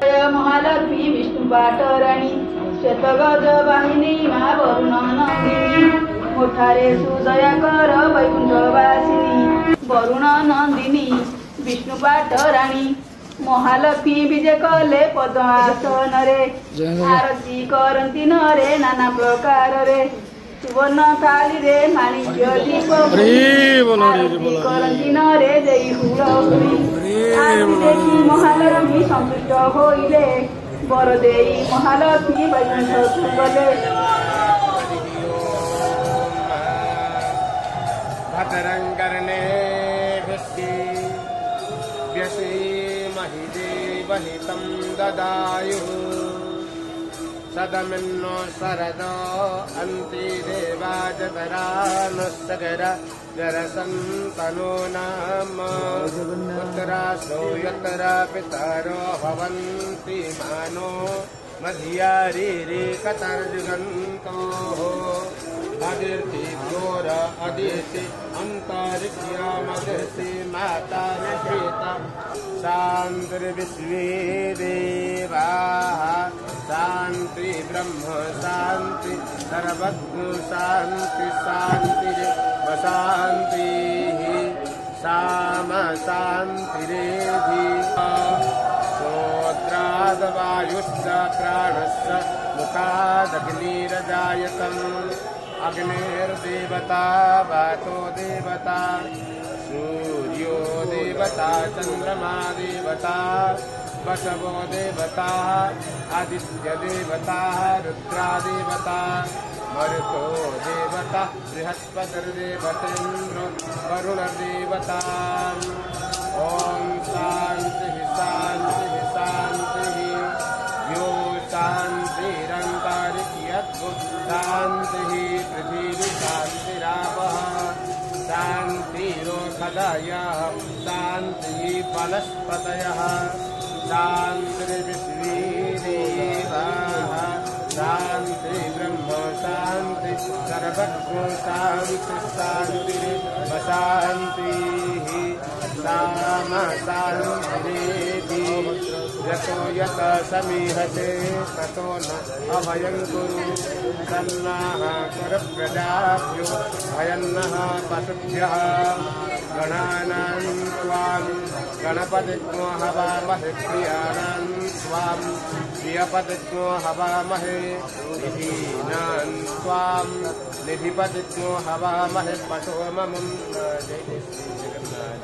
महालक्ष्मी विष्णु पाटराणी श्वेतगज वाहिनी मा वरुण नंदिनी मोठारे सुदया कर वैकुंठवासिनी वरुण नंदिनी विष्णु पाटराणी महालक्ष्मी विजय कले पद्मासन रे आरती करती नरे नाना प्रकार रे सुवर्ण थाली रे माणिक्य दीप आरती करती नरे जय हुलहुली आरती देखी महालक्ष्मी संतुष्ट होइले बर देई महालक्ष्मी वैकुंठ गले भद्रंकर्णे महिदेवहितं ददायुः सदमिन्नो शरदो अन्ति देवाजतरानुस्सगर जरसन्तनो नाम पुत्रासो यत्र पितरो भवन्ति मानो मध्यारीरे कतर्जुगन्तोः अदिति घोर अदिति अंतरिक्षमदिति माता निषेता शान्तिर्विश्वे देवाः शान्ति ब्रह्म शान्ति सर्वज्ञ शान्ति शान्तिरेव शान्तिः सामा शान्तिरेधि श्रोत्राद्वायुश्च प्राणश्च मुखादग्निरजायतम् अग्निर्देवता वातो देवता सूर्यो देवता चंद्रमा देवता वसवो देवता आदित्य देवता रुद्रा देवता मरुतो देवता बृहस्पतिर्देवतेन्द्र वरुणदेवता ओम शांति शांति शांति यो शांतिरंतरिक्षयद्भुत शांति पृथ्वी शांतिरापः शांतिरोषधयः शांति वनस्पतयः शांतिर्विश्वे देवाः शांति ब्रह्म शांति सर्वज्ञ शांति शांतिरेव शांतिः सामा शांतिरेधि यतो यत समीहते ततो न अभयं कुरु सन्नाः कर प्रजाभ्यो भयन्नः पशुभ्यः गणानां त्वां गणपतिज्ञो हवामहे प्रियाणां त्वां प्रियपतिज्ञो हवामहे निधीनां त्वां निधिपतिज्ञो हवामहे पशो ममं जय श्री जगन्नाथ।